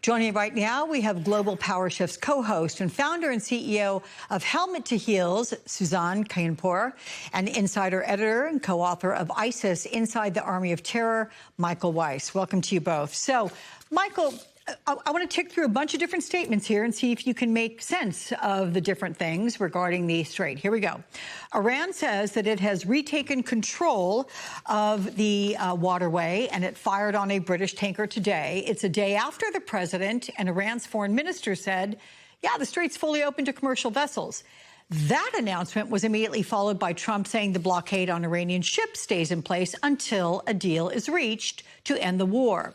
Joining me right now, we have Global Power Shift's co-host and founder and CEO of Helmet to Heels, Suzanne Kainpour, and insider editor and co-author of ISIS, Inside the Army of Terror, Michael Weiss. Welcome to you both. So, Michael, I want to tick through a bunch of different statements here and see if you can make sense of the different things regarding the strait. Here we go. Iran says that it has retaken control of the waterway, and it fired on a British tanker today. It's a day after the president and Iran's foreign minister said, yeah, the strait's fully open to commercial vessels. That announcement was immediately followed by Trump saying the blockade on Iranian ships stays in place until a deal is reached to end the war.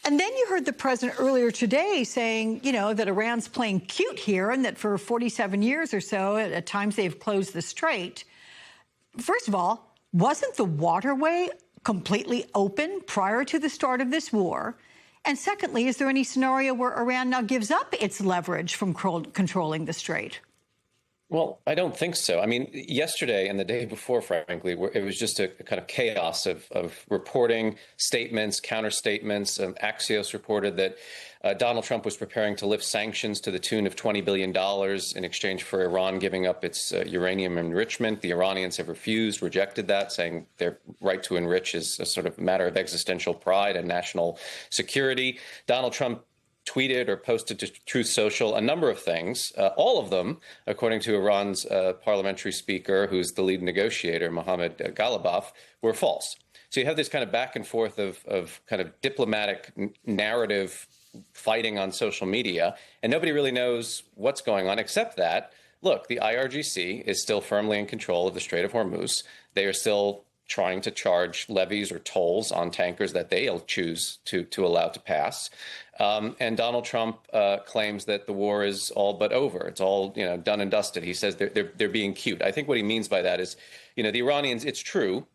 And then you heard the president earlier today saying, you know, that Iran's playing cute here and that for 47 years or so, at times they've closed the strait. First of all, wasn't the waterway completely open prior to the start of this war? And secondly, is there any scenario where Iran now gives up its leverage from controlling the strait? Well, I don't think so. I mean, yesterday and the day before, frankly, it was just a kind of chaos of reporting, statements, counter statements. Axios reported that Donald Trump was preparing to lift sanctions to the tune of $20 billion in exchange for Iran giving up its uranium enrichment. The Iranians have rejected that, saying their right to enrich is a sort of matter of existential pride and national security. Donald Trump tweeted or posted to Truth Social a number of things, all of them, according to Iran's parliamentary speaker, who's the lead negotiator, Mohammad Ghalibaf, were false. So you have this kind of back and forth of kind of diplomatic narrative fighting on social media, and nobody really knows what's going on, except that, look, the IRGC is still firmly in control of the Strait of Hormuz. They are still trying to charge levies or tolls on tankers that they'll choose to allow to pass. And Donald Trump claims that the war is all but over. It's all, you know, done and dusted. He says they're being cute. I think what he means by that is, you know, the Iranians, it's true,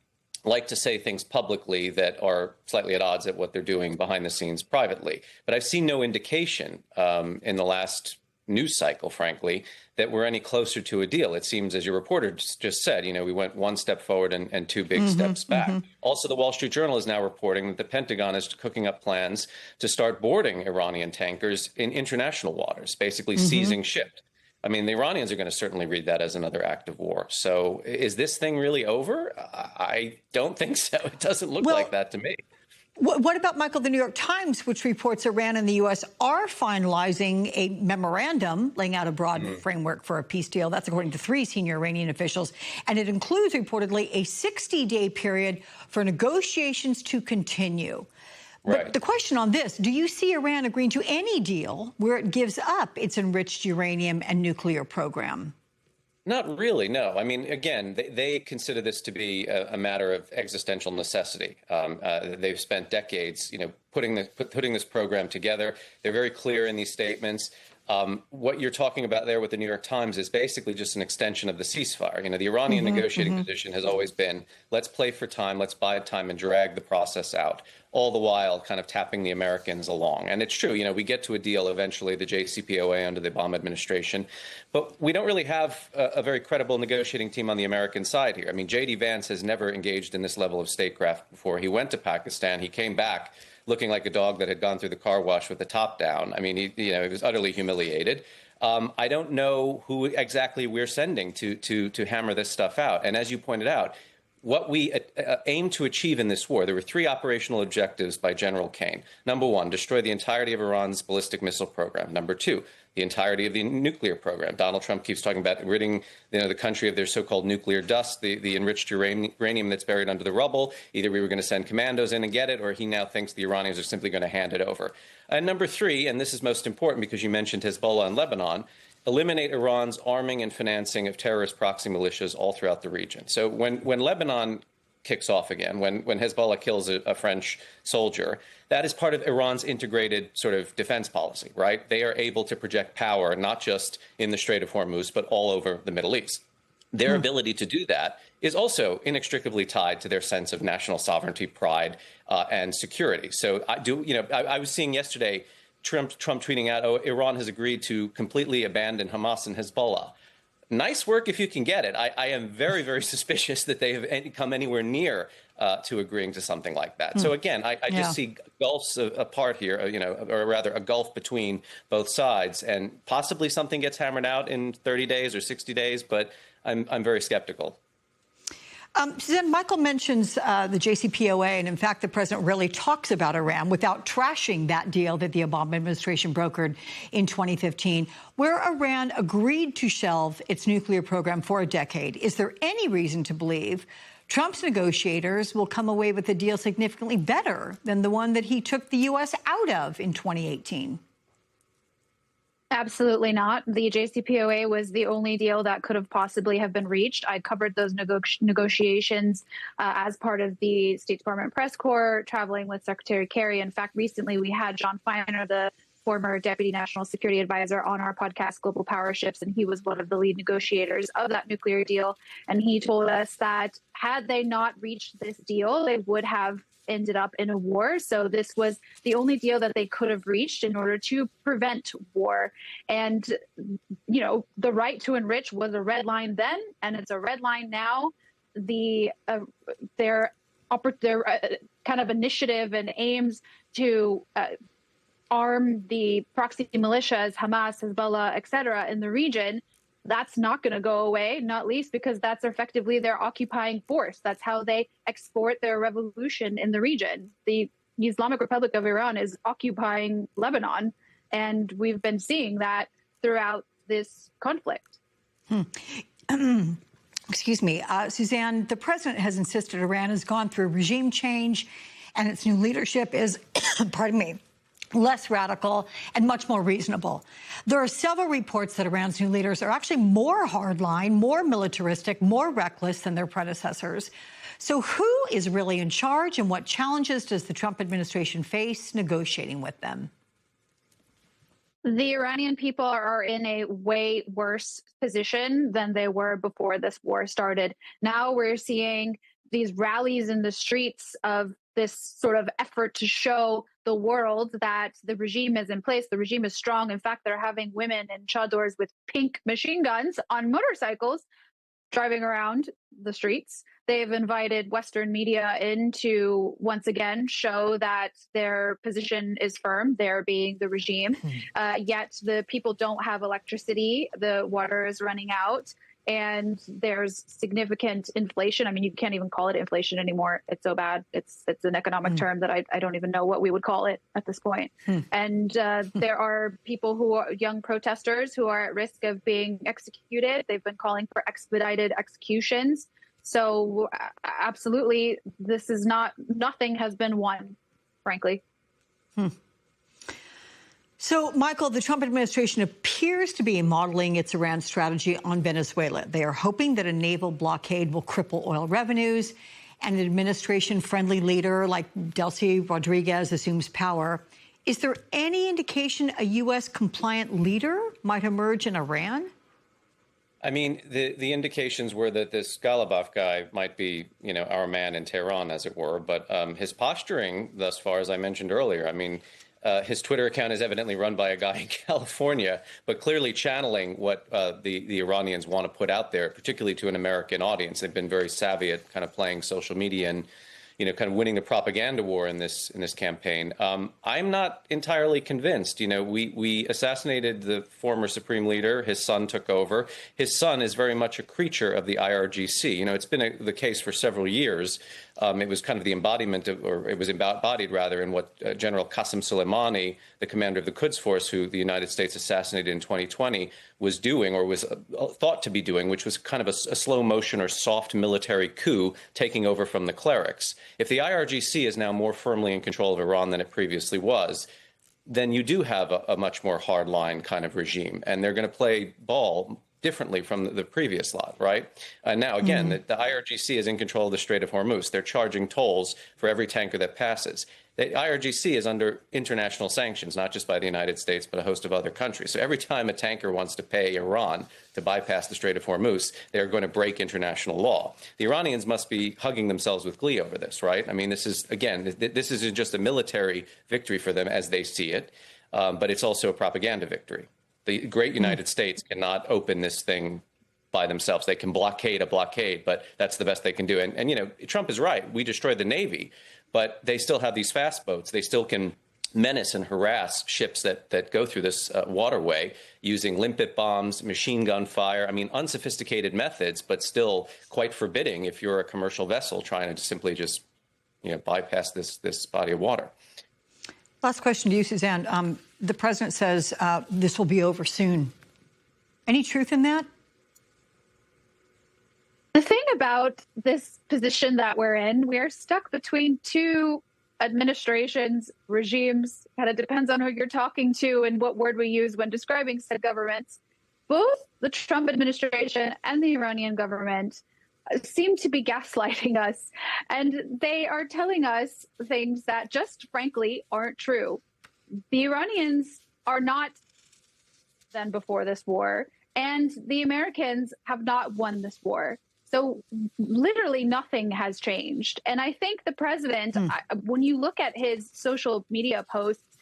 like to say things publicly that are slightly at odds at what they're doing behind the scenes privately. But I've seen no indication in the last news cycle, frankly, that we're any closer to a deal. It seems, as your reporter just said, you know, we went one step forward and two big steps back. Also, the Wall Street Journal is now reporting that the Pentagon is cooking up plans to start boarding Iranian tankers in international waters, basically seizing ships. I mean, the Iranians are going to certainly read that as another act of war. So is this thing really over? I don't think so. It doesn't look like that to me. What about, Michael, the New York Times, which reports Iran and the U.S. are finalizing a memorandum laying out a broad framework for a peace deal? That's according to 3 senior Iranian officials. And it includes, reportedly, a 60-day period for negotiations to continue. Right. But the question on this, do you see Iran agreeing to any deal where it gives up its enriched uranium and nuclear program? Not really, no. I mean, again, they consider this to be a matter of existential necessity. They've spent decades, you know, putting this program together. They're very clear in these statements. What you're talking about there with the New York Times is basically just an extension of the ceasefire. You know, the Iranian negotiating position has always been, let's play for time, let's buy time and drag the process out, all the while kind of tapping the Americans along. And it's true, you know, we get to a deal eventually, the JCPOA under the Obama administration, but we don't really have a very credible negotiating team on the American side here. I mean, J.D. Vance has never engaged in this level of statecraft before. He went to Pakistan, he came back looking like a dog that had gone through the car wash with the top down. I mean, he was utterly humiliated. I don't know who exactly we're sending to hammer this stuff out. And as you pointed out, what we aim to achieve in this war, there were 3 operational objectives by General Kane. Number 1, destroy the entirety of Iran's ballistic missile program. Number 2, the entirety of the nuclear program. Donald Trump keeps talking about ridding, you know, the country of their so-called nuclear dust, the enriched uranium that's buried under the rubble. Either we were going to send commandos in and get it, or he now thinks the Iranians are simply going to hand it over. And number 3, and this is most important because you mentioned Hezbollah and Lebanon, eliminate Iran's arming and financing of terrorist proxy militias all throughout the region. So when Lebanon kicks off again, when Hezbollah kills a French soldier, that is part of Iran's integrated sort of defense policy, right? They are able to project power not just in the Strait of Hormuz, but all over the Middle East. Their ability to do that is also inextricably tied to their sense of national sovereignty, pride, and security. So I was seeing yesterday Trump tweeting out, oh, Iran has agreed to completely abandon Hamas and Hezbollah. Nice work if you can get it. I am very, very suspicious that they have come anywhere near to agreeing to something like that. So again, I just see gulfs apart here, or rather a gulf between both sides, and possibly something gets hammered out in 30 days or 60 days, but I'm very skeptical. Suzanne, Michael mentions the JCPOA, and in fact, the president rarely talks about Iran without trashing that deal that the Obama administration brokered in 2015, where Iran agreed to shelve its nuclear program for a decade. Is there any reason to believe Trump's negotiators will come away with a deal significantly better than the one that he took the U.S. out of in 2018? Absolutely not. The JCPOA was the only deal that could have possibly have been reached. I covered those negotiations as part of the State Department press corps, traveling with Secretary Kerry. In fact, recently we had John Feiner, the former Deputy National Security Advisor, on our podcast, Global Power Shifts, and he was one of the lead negotiators of that nuclear deal. And he told us that had they not reached this deal, they would have ended up in a war. So this was the only deal that they could have reached in order to prevent war. And, the right to enrich was a red line then, and it's a red line now. Their kind of initiative and aims to arm the proxy militias, Hamas, Hezbollah, et cetera, in the region, that's not going to go away, not least because that's effectively their occupying force. That's how they export their revolution in the region. The Islamic Republic of Iran is occupying Lebanon, and we've been seeing that throughout this conflict. Excuse me. Suzanne, the president has insisted Iran has gone through regime change and its new leadership is, pardon me, less radical and much more reasonable. There are several reports that Iran's new leaders are actually more hardline, more militaristic, more reckless than their predecessors. So who is really in charge, and what challenges does the Trump administration face negotiating with them? The Iranian people are in a way worse position than they were before this war started. Now we're seeing these rallies in the streets of this sort of effort to show the world that the regime is in place, the regime is strong. In fact, they're having women in chadors with pink machine guns on motorcycles driving around the streets. They've invited Western media in to once again show that their position is firm, they're being the regime. Yet the people don't have electricity, the water is running out, and there's significant inflation. I mean, you can't even call it inflation anymore. It's so bad. It's an economic term that I don't even know what we would call it at this point. And there are people who are young protesters who are at risk of being executed. They've been calling for expedited executions. So absolutely, this is nothing has been won, frankly. So, Michael, the Trump administration appears to be modeling its Iran strategy on Venezuela. They are hoping that a naval blockade will cripple oil revenues, and an administration-friendly leader like Delcy Rodriguez assumes power. Is there any indication a U.S.-compliant leader might emerge in Iran? I mean, the indications were that this Ghalibaf guy might be, our man in Tehran, as it were. But his posturing thus far, as I mentioned earlier, I mean, his Twitter account is evidently run by a guy in California, but clearly channeling what the Iranians want to put out there, particularly to an American audience. They've been very savvy at kind of playing social media and, kind of winning the propaganda war in this campaign. I'm not entirely convinced. We assassinated the former supreme leader. His son took over. His son is very much a creature of the IRGC. It's been the case for several years. It was kind of the embodiment of, or it was embodied rather, in what General Qasem Soleimani, the commander of the Quds Force, who the United States assassinated in 2020, was doing, or was thought to be doing, which was kind of a slow motion or soft military coup taking over from the clerics. If the IRGC is now more firmly in control of Iran than it previously was, then you do have a much more hardline kind of regime, and they're going to play ball differently from the previous lot, right? Now, again, the IRGC is in control of the Strait of Hormuz. They're charging tolls for every tanker that passes. The IRGC is under international sanctions, not just by the United States, but a host of other countries. So every time a tanker wants to pay Iran to bypass the Strait of Hormuz, they're going to break international law. The Iranians must be hugging themselves with glee over this, right? I mean, this is, again, this isn't just a military victory for them as they see it, but it's also a propaganda victory. The great United States cannot open this thing by themselves. They can blockade a blockade, but that's the best they can do. And you know, Trump is right. We destroyed the Navy, but they still have these fast boats. They still can menace and harass ships that go through this waterway using limpet bombs, machine gun fire. I mean, unsophisticated methods, but still quite forbidding if you're a commercial vessel trying to simply just, you know, bypass this body of water. Last question to you, Suzanne. The president says this will be over soon. Any truth in that? The thing about this position that we're in, we are stuck between two administrations, regimes, kind of depends on who you're talking to and what word we use when describing said governments. Both the Trump administration and the Iranian government seem to be gaslighting us, and they are telling us things that just frankly aren't true. The Iranians are not than before this war, and the Americans have not won this war. So literally nothing has changed. And I think the president, when you look at his social media posts,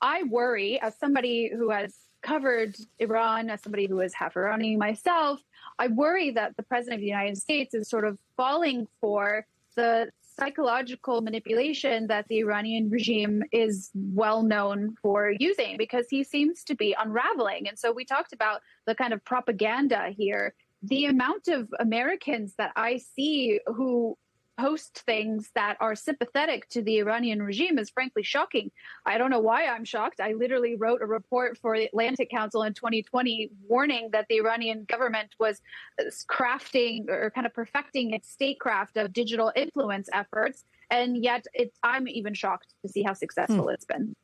I worry, as somebody who has covered Iran, as somebody who is half Iranian myself, I worry that the president of the United States is sort of falling for the psychological manipulation that the Iranian regime is well known for using, because he seems to be unraveling. And so we talked about the kind of propaganda here. The amount of Americans that I see who post things that are sympathetic to the Iranian regime is frankly shocking. I don't know why I'm shocked. I literally wrote a report for the Atlantic Council in 2020 warning that the Iranian government was crafting or kind of perfecting its statecraft of digital influence efforts. And yet I'm even shocked to see how successful it's been.